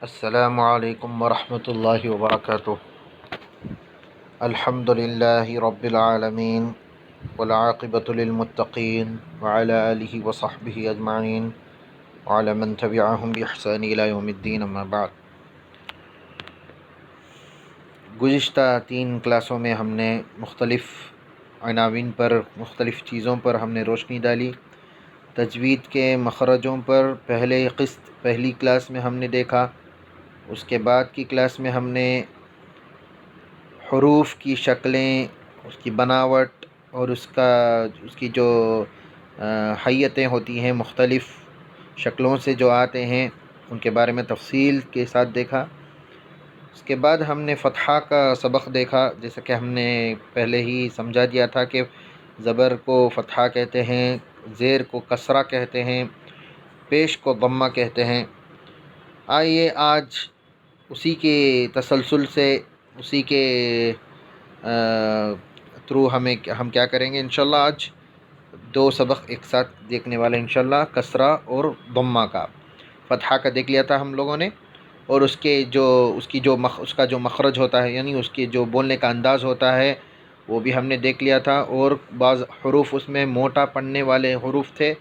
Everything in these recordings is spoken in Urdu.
السلام علیکم ورحمۃ اللہ وبرکاتہ۔ الحمد للہ رب العالمین والعاقبۃ للمتقین وعلی آلہ وصحبہ اجمعین وعلی من تبعہم بإحسان الی یوم الدین، اما بعد۔ گزشتہ 3 کلاسوں میں ہم نے مختلف عناوین پر، مختلف چیزوں پر ہم نے روشنی ڈالی۔ تجوید کے مخرجوں پر پہلی کلاس میں ہم نے دیکھا۔ اس کے بعد کی کلاس میں ہم نے حروف کی شکلیں، اس کی بناوٹ اور اس کی جو حیتیں ہوتی ہیں، مختلف شکلوں سے جو آتے ہیں، ان کے بارے میں تفصیل کے ساتھ دیکھا۔ اس کے بعد ہم نے فتحہ کا سبق دیکھا، جیسا کہ ہم نے پہلے ہی سمجھا دیا تھا کہ زبر کو فتحہ کہتے ہیں، زیر کو کسرہ کہتے ہیں، پیش کو ضمہ کہتے ہیں۔ آئیے آج اسی کے تسلسل سے، اسی کے تھرو ہم کیا کریں گے انشاءاللہ۔ آج 2 سبق ایک ساتھ دیکھنے والے انشاءاللہ، کسرہ اور ضمہ کا۔ فتحہ کا دیکھ لیا تھا ہم لوگوں نے، اور اس کا جو مخرج ہوتا ہے، یعنی اس کے جو بولنے کا انداز ہوتا ہے، وہ بھی ہم نے دیکھ لیا تھا۔ اور بعض حروف اس میں موٹا پڑھنے والے حروف تھے،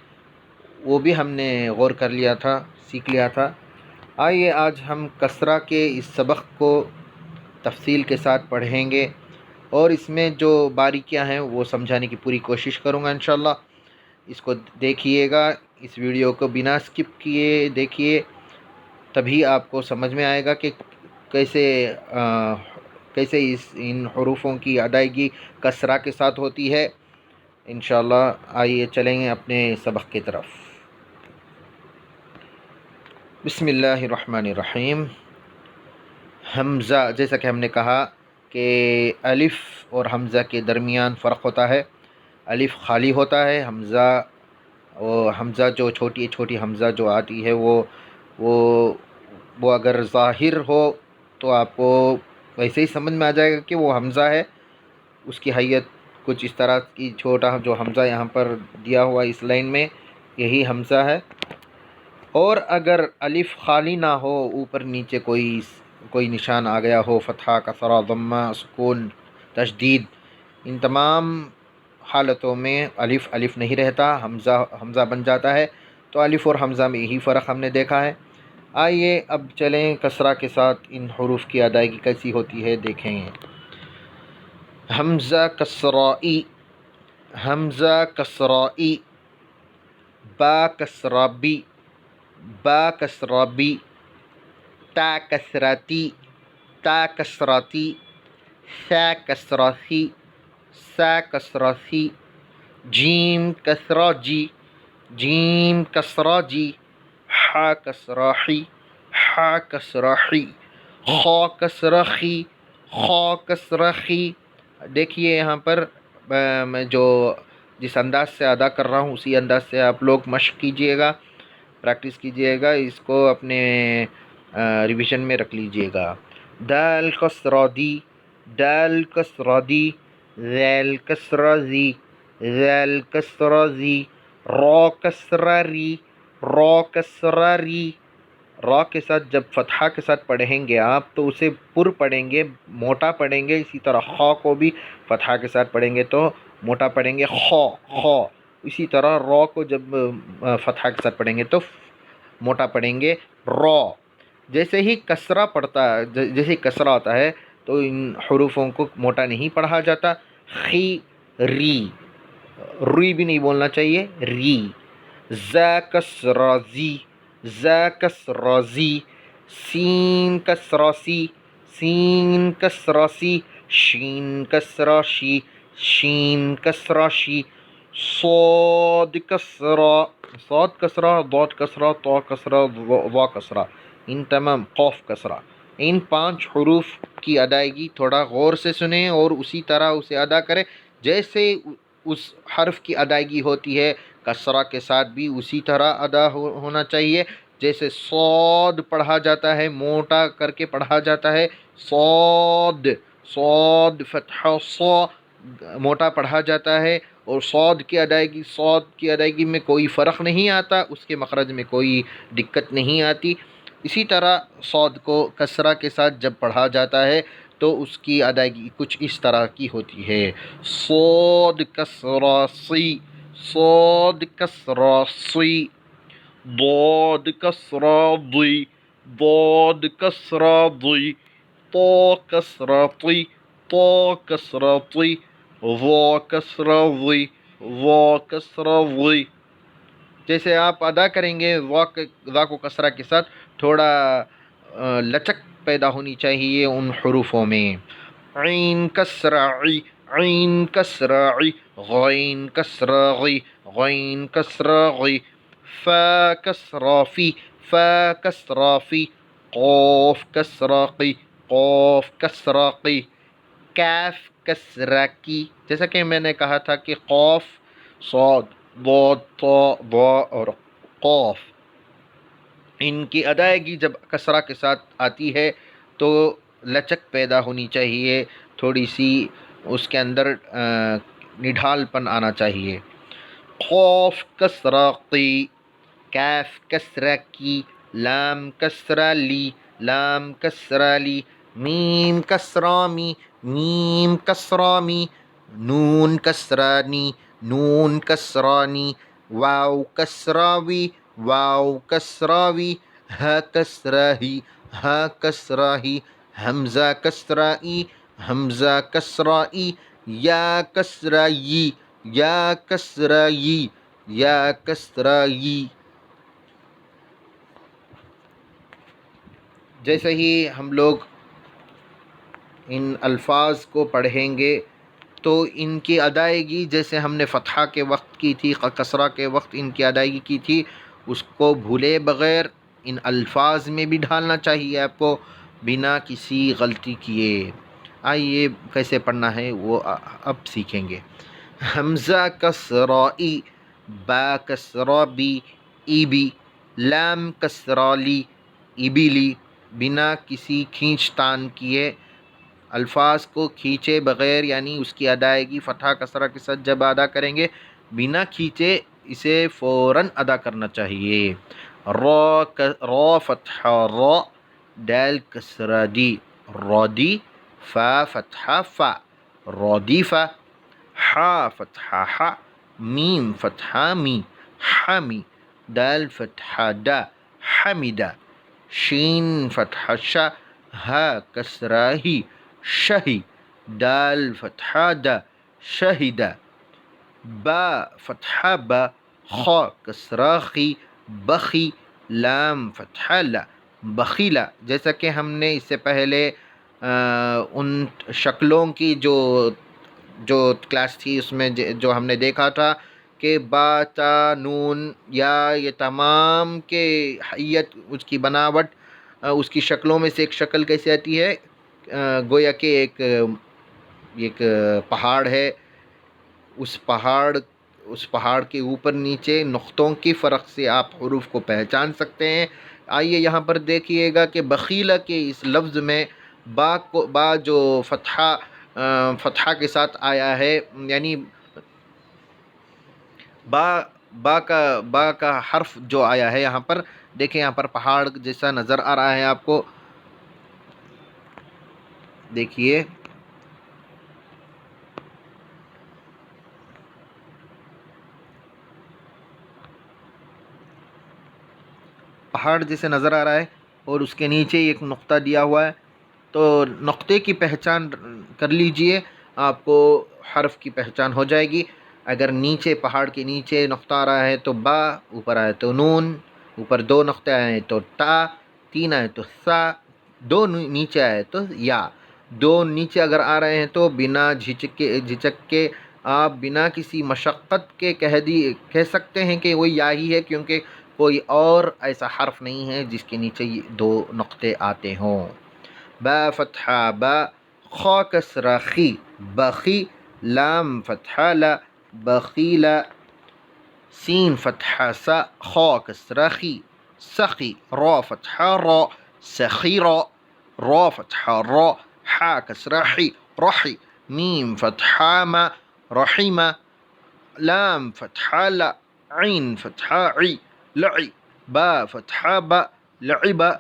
وہ بھی ہم نے غور کر لیا تھا، سیکھ لیا تھا۔ آئیے آج ہم کسرہ کے اس سبق کو تفصیل کے ساتھ پڑھیں گے، اور اس میں جو باریکیاں ہیں وہ سمجھانے کی پوری کوشش کروں گا انشاءاللہ۔ اس کو دیکھیے گا، اس ویڈیو کو بنا سکپ کیے دیکھیے، تبھی آپ کو سمجھ میں آئے گا کہ کیسے ان حروفوں کی ادائیگی کسرہ کے ساتھ ہوتی ہے انشاءاللہ۔ آئیے چلیں گے اپنے سبق کی طرف۔ بسم اللہ الرحمن الرحیم۔ حمزہ، جیسا کہ ہم نے کہا کہ الف اور حمزہ کے درمیان فرق ہوتا ہے۔ الف خالی ہوتا ہے، حمزہ جو چھوٹی حمزہ جو آتی ہے وہ اگر ظاہر ہو تو آپ کو ویسے ہی سمجھ میں آ جائے گا کہ وہ حمزہ ہے۔ اس کی حیت کچھ اس طرح کی، چھوٹا جو حمزہ یہاں پر دیا ہوا اس لائن میں، یہی حمزہ ہے۔ اور اگر الف خالی نہ ہو، اوپر نیچے کوئی نشان آ گیا ہو، فتحہ، کسرہ، ضمہ، سکون، تشدید، ان تمام حالتوں میں الف نہیں رہتا، حمزہ بن جاتا ہے۔ تو الف اور حمزہ میں یہی فرق ہم نے دیکھا ہے۔ آئیے اب چلیں کسرہ کے ساتھ ان حروف کی ادائیگی کیسی ہوتی ہے دیکھیں۔ حمزہ کسرائی، حمزہ کسرائی، با کسرابی، با کسرابی، تا کسراتی، تا کسراتی، سا کسراتی، سا کسراتی، جیم کسرا جی، جیم کسرا جی، حا کسراحی، حا کسراحی، خا کسرخی، خا کسرخی۔ دیکھیے یہاں پر میں جس انداز سے ادا کر رہا ہوں اسی انداز سے آپ لوگ مشق کیجئے گا، پریکٹس کیجئے گا، اس کو اپنے ریویژن میں رکھ لیجئے گا۔ دال کسرہ دی، دال کسرہ دی، ذیل کسرہ زی، ذیل کسرہ زی، را کسرہ ری، را کسرہ ری۔ را کے ساتھ جب فتحہ کے ساتھ پڑھیں گے آپ تو اسے پر پڑھیں گے، موٹا پڑھیں گے۔ اسی طرح خا کو بھی فتحہ کے ساتھ پڑھیں گے تو موٹا پڑھیں گے، خا خا۔ اسی طرح را کو جب فتحہ کے ساتھ پڑھیں گے تو موٹا پڑھیں گے، را۔ جیسے ہی کسرہ آتا ہے تو ان حروفوں کو موٹا نہیں پڑھا جاتا۔ خی، ری، ری بھی نہیں بولنا چاہیے، ری۔ زا کسرہ زی، زا کسرہ زی، سین کسرہ سی، سین کسرہ سی، شین کسرہ شی، شین کسرہ شی، صاد کسرہ، صاد کسرہ، ضاد کسرہ، طا کسرہ، ظا کسرہ، ان تمام، قاف کسرہ۔ ان 5 حروف کی ادائیگی تھوڑا غور سے سنیں اور اسی طرح اسے ادا کریں جیسے اس حرف کی ادائیگی ہوتی ہے۔ کسرہ کے ساتھ بھی اسی طرح ادا ہونا چاہیے جیسے صاد پڑھا جاتا ہے، موٹا کر کے پڑھا جاتا ہے، صاد، صاد فتحہ صا موٹا پڑھا جاتا ہے۔ اور صاد کی ادائیگی میں کوئی فرق نہیں آتا، اس کے مخرج میں کوئی دقت نہیں آتی۔ اسی طرح صاد کو کسرہ کے ساتھ جب پڑھا جاتا ہے تو اس کی ادائیگی کچھ اس طرح کی ہوتی ہے، صاد کسرہ سی، صاد کسرہ سی، ضاد کسرہ ضی، ضاد کسرہ ضی، طا کسرہ طی، طا کسرہ طی، ظا کسرہ ظی، ظا کسرہ ظی۔ جیسے آپ ادا کریں گے ذا کو کسرہ کے ساتھ تھوڑا لچک پیدا ہونی چاہیے ان حروفوں میں، عین کسرہ عی، عین کسرہ عی، غین کسرہ غی، غین کسرہ غی، فا کسرہ فی، فا کسرہ فی، قاف کسرہ قی، قاف کسرہ قی، کیف کسرہ کی، جیسا کہ میں نے کہا تھا کہ قاف، صاد، ضاد، طا، ظا اور قاف، ان کی ادائیگی جب کسرہ کے ساتھ آتی ہے تو لچک پیدا ہونی چاہیے، تھوڑی سی اس کے اندر نڈھال پن آنا چاہیے، قاف کسرہ قی، کیف کسرہ کی، لام کسرہ لی، لام کسرہ لی، میم کسرہ می، میم کسرہ می، نون کسرہ نی، نون کسرہ نی، واو کسرہ وی، واو کسرہ وی، ہ کسرہ ہی، ہ کسرہ ہی، حمزہ کسرہ ای، حمزہ کسرہ ای، یا کسرہ یی، یا کسرہ یی، یا کسرہ یی۔ جیسے ہی ہم لوگ ان الفاظ کو پڑھیں گے تو ان کی ادائیگی جیسے ہم نے فتحہ کے وقت کی تھی، کسرہ کے وقت ان کی ادائیگی کی تھی، اس کو بھولے بغیر ان الفاظ میں بھی ڈھالنا چاہیے آپ کو بنا کسی غلطی کیے۔ آئیے کیسے پڑھنا ہے وہ اب سیکھیں گے۔ حمزہ کسرہ ای، با کسرہ بی، ای بی، لام کسرہ لی، ایبی لی، بنا کسی کھینچ تان کیے، الفاظ کو کھینچے بغیر، یعنی اس کی ادائیگی فتحہ کسرہ کے ساتھ جب ادا کریں گے بنا کھینچے اسے فوراً ادا کرنا چاہیے۔ را فتحہ را، دال کسرہ دی، رادی، فا فتحہ فا، رادیفہ، حا فتحہ حا، میم فتحہ می، حمی، دال فتحہ دا، حمیدہ، شین فتحہ شا، ہا کسرہ ہی، شہی، دال فتحہ دا، شہیدہ، با فتحہ با، خا کسرہ خی، بخی، لام فتحہ لا، بخیلا۔ جیسا کہ ہم نے اس سے پہلے ان شکلوں کی جو کلاس تھی اس میں جو ہم نے دیکھا تھا کہ با، تا، نون، یا، یہ تمام کے حیت، اس کی بناوٹ، اس کی شکلوں میں سے ایک شکل کیسے آتی ہے، گویا کہ ایک پہاڑ ہے، اس پہاڑ کے اوپر نیچے نقطوں کی فرق سے آپ حروف کو پہچان سکتے ہیں۔ آئیے یہاں پر دیکھیے گا کہ بخیلہ کے اس لفظ میں با جو فتحہ کے ساتھ آیا ہے، یعنی با کا حرف جو آیا ہے یہاں پر دیکھیں، یہاں پر پہاڑ جیسا نظر آ رہا ہے آپ کو، دیکھیے پہاڑ جیسے نظر آ رہا ہے اور اس کے نیچے ایک نقطہ دیا ہوا ہے، تو نقطے کی پہچان کر لیجئے، آپ کو حرف کی پہچان ہو جائے گی۔ اگر نیچے پہاڑ کے نیچے نقطہ آ رہا ہے تو با، اوپر آئے تو نون، اوپر دو نقطے آئے تو تا، تین آئے تو سا، دو نیچے آئے تو یا، دو نیچے اگر آ رہے ہیں تو بنا جھجک کے آپ بنا کسی مشقت کے کہہ سکتے ہیں کہ وہ یا ہی ہے، کیونکہ کوئی اور ایسا حرف نہیں ہے جس کے نیچے دو نقطے آتے ہوں۔ با فتحہ با، خا کسرہ خی، بخی، لام فتحہ لا، بخیلا، سین فتحہ سا، خا کسرہ خی، سخی، را فتحہ را، سخیرا، را فتحہ را، حا کسرہ حی، رحی، میم فتحہ ما، رحیمہ، لام فتحہ لا، عین فتحہ عی، لعی، با فتحہ با، لعبہ،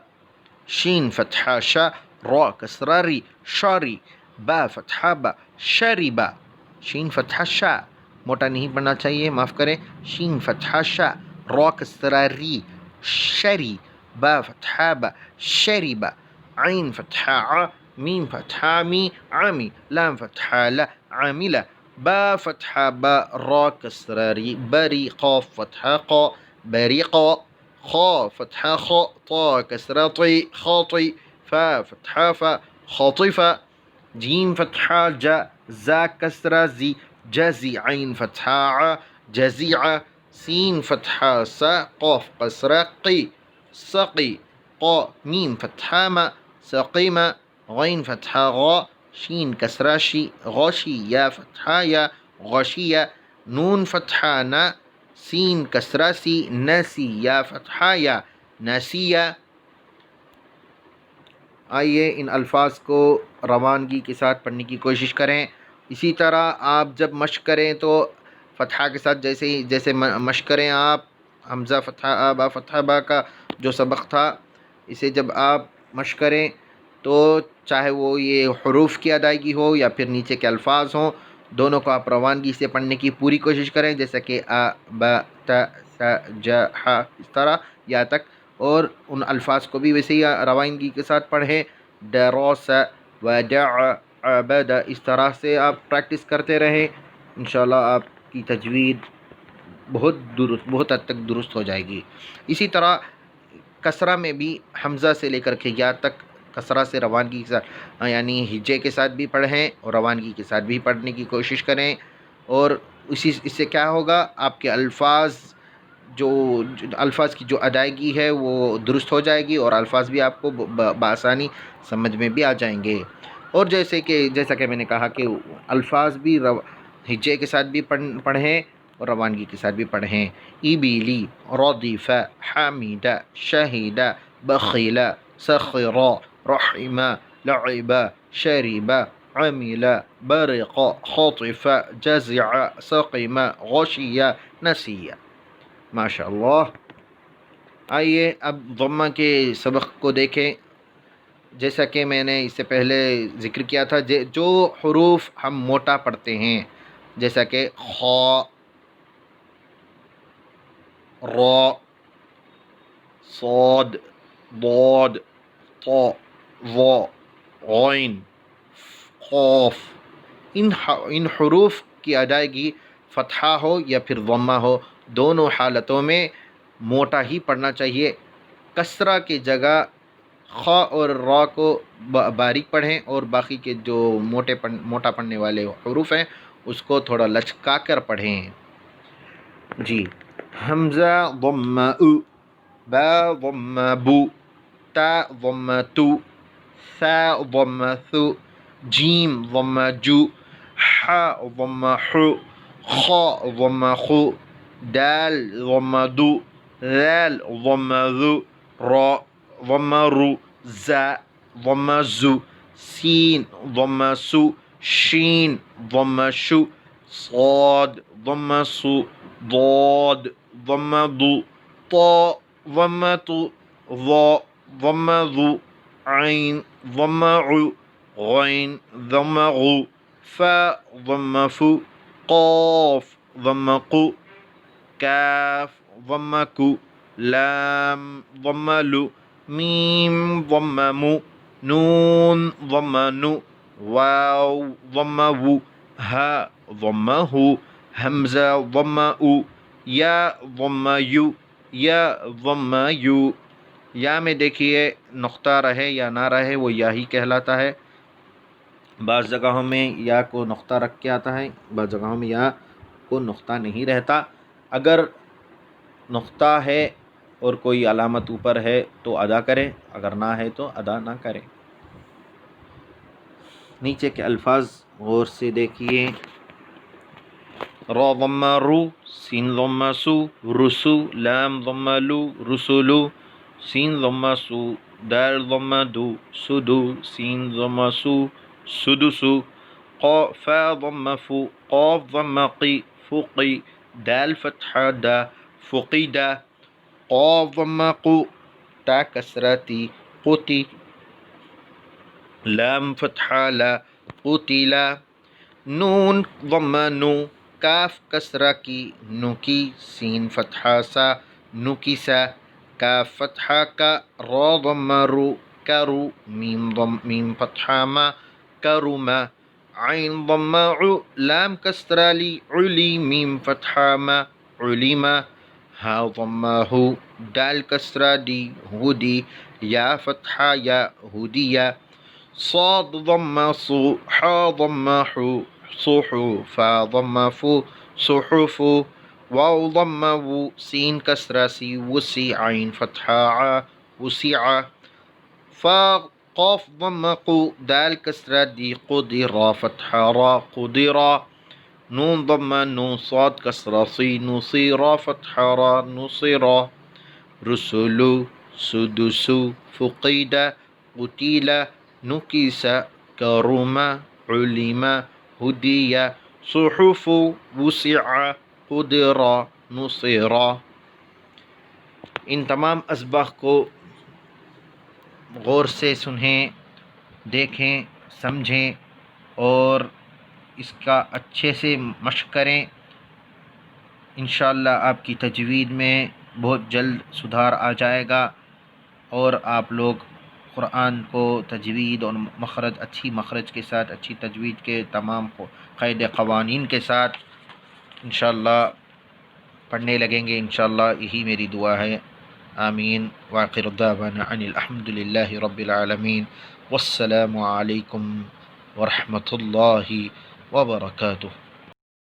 شین فتحہ شا، را کسرہ ری، شاری، با فتحہ با، شریبا، شین فتحہ شا، موٹا نہیں پڑھنا چاہیے، معاف کریں، شین فتحہ شا، را کسرہ ری، شری، با فتحہ با، شریبا، عین فتحہ ع، میم فتحہ می، عامی، لام فتحہ لا، عاملہ، با فتحہ با، را کسرہ ری، بری، قاف فتحہ قا، بریقا، خا فتحہ خا، طا کسرہ طی، خاطی، فا فتحہ فا، خاطفہ، جیم فتحہ جا، زا کسرہ زی، جزی، عین فتحہ ع، جزیعہ، سین فتحہ سا، قاف کسرہ قی، سقی، قا، میم فتحہ ما، سقیمہ، غین فتحہ غا، شین کسرہ شی، غاشی، یا فتحہ یا، غاشیہ، نون فتحہ نا، سین کسرہ سی، نسی، یا فتحہ یا، ناسیہ۔ آئیے ان الفاظ کو روانگی کے ساتھ پڑھنے کی کوشش کریں۔ اسی طرح آپ جب مشق کریں تو فتحہ کے ساتھ جیسے مشق کریں آپ حمزہ فتحہ آ با فتحہ با کا جو سبق تھا، اسے جب آپ مشق کریں تو چاہے وہ یہ حروف کی ادائیگی ہو یا پھر نیچے کے الفاظ ہوں، دونوں کو آپ روانگی سے پڑھنے کی پوری کوشش کریں، جیسا کہ آ با تا سا جا ہا، اس طرح یا تک، اور ان الفاظ کو بھی ویسے ہی روانگی کے ساتھ پڑھیں، دروس، ودع، عبد، اس طرح سے آپ پریکٹس کرتے رہیں، انشاءاللہ آپ کی تجوید بہت حد تک درست ہو جائے گی۔ اسی طرح کسرہ میں بھی حمزہ سے لے کر کے یا تک کسرہ سے روانگی کے ساتھ یعنی ہجے کے ساتھ بھی پڑھیں اور روانگی کے ساتھ بھی پڑھنے کی کوشش کریں، اور اس سے کیا ہوگا، آپ کے الفاظ کی جو ادائیگی ہے وہ درست ہو جائے گی، اور الفاظ بھی آپ کو بآسانی سمجھ میں بھی آ جائیں گے۔ اور جیسا کہ میں نے کہا کہ الفاظ بھی ہجے کے ساتھ بھی پڑھیں اور روانگی کے ساتھ بھی پڑھیں۔ ایبیلی، ردیف، حامد، شہید، بخیل، سخر، رحم، لعب، شرب، عمل، برق، خطف، جزع، سقم، غشی، نسی۔ ماشاء اللہ۔ آئیے اب ضمہ کے سبق کو دیکھیں۔ جیسا کہ میں نے اس سے پہلے ذکر کیا تھا، جو حروف ہم موٹا پڑھتے ہیں، جیسا کہ خا، را، صاد، ضاد، طا، ظا، غین، قاف، ان حروف کی ادائیگی فتحہ ہو یا پھر ضمہ ہو، دونوں حالتوں میں موٹا ہی پڑھنا چاہیے۔ کسرہ کی جگہ خا اور را کو باریک پڑھیں، اور باقی کے جو موٹا پڑھنے والے حروف ہیں اس کو تھوڑا لچکا کر پڑھیں۔ جی، حمزہ ضمہ او، با ضمہ بو، تا ضمہ تو، ثا ضمہ ثو، جیم ضمہ جو، حا ضمہ حو، خا ضمہ خو، دال ضمہ دو، ذال ضمہ ذو، را ضمہ رو، زا ضمہ زو، سین ضمہ سو، شین ضمہ شو، صاد ضمہ سو، ضاد ضمہ ضو، طا ضمہ تو، ظا ضمہ ذو، عین ضمہ عو، غین ضمہ غو، فا ضمہ فو، قاف ضمہ قو، کاف ضمہ کو، لام ضمہ لو، میم ضمہ مو، نون ضمہ نو، واو ضمہ وو، ہا ضمہ ہو، حمزہ ضمہ او، یا ضمہ یو، یا ضمہ یو۔ یا میں دیکھیے نقطہ رہے یا نہ رہے وہ یا ہی کہلاتا ہے، بعض جگہوں میں یا کو نقطہ رکھ کے آتا ہے، بعض جگہوں میں یا کو نقطہ نہیں رہتا۔ اگر نقطہ ہے اور کوئی علامت اوپر ہے تو ادا کریں، اگر نہ ہے تو ادا نہ کریں۔ نیچے کے الفاظ غور سے دیکھیے، را ضمہ رو، سین ضمہ سو، رسو، لام ضمہ لو، رسولو، سین ضمہ سو، دال ضمہ دو، سدو، سین ضمہ سو، سدسو، فا ضمہ فو، قاف ضمہ قی، فقی، دال فتحہ دا، فقیدہ، قاف ضمہ قو، تا کسرہ تی، قتی، لام فتحہ لا، قتلا، نون ضمہ نو، کاف کسرہ کی نو کی، سین فتحہ سا، نکسا، کاف فتحہ کا، را ضمہ رو، کرو، میم فتحہ ما، کرما، عین ضمہ عو، لام کسرہ لی، علی، میم فتحہ ما، علما، ہا ضمہ ہو، دال کسرہ دی، ہدی، یا فتحہ یا، ہدیہ، صاد ضمہ صو، حا ضمہ حو، صحو، فا ضمہ فو، صحف، واو ضمہ وو، سین کسرہ سی، وسی، عین فتحہ عا، وسع، فا قاف ضمہ قو، دال کسرہ دی، قدرا فتحہ را، قدرا، نون ضمہ نو، صاد کسرہ سی، نصیرا فتحہ را، نصیرا، رسلو، سدسو، فقیدہ، قتیلہ، نکیسہ، کرما، علما، ہدیہ، صحف، وسع، قدرا، نصیرا۔ ان تمام اسباق کو غور سے سنیں، دیکھیں، سمجھیں اور اس کا اچھے سے مشق کریں۔ انشاءاللہ آپ کی تجوید میں بہت جلد سدھار آ جائے گا اور آپ لوگ قرآن کو تجوید اور اچھی مخرج کے ساتھ، اچھی تجوید کے تمام قاعدے قوانین کے ساتھ انشاءاللہ پڑھنے لگیں گے۔ انشاءاللہ یہی میری دعا ہے۔ آمین، وآخر دعوانا ان الحمد للہ رب العالمین، والسلام علیکم ورحمۃ اللہ وبرکاتہ۔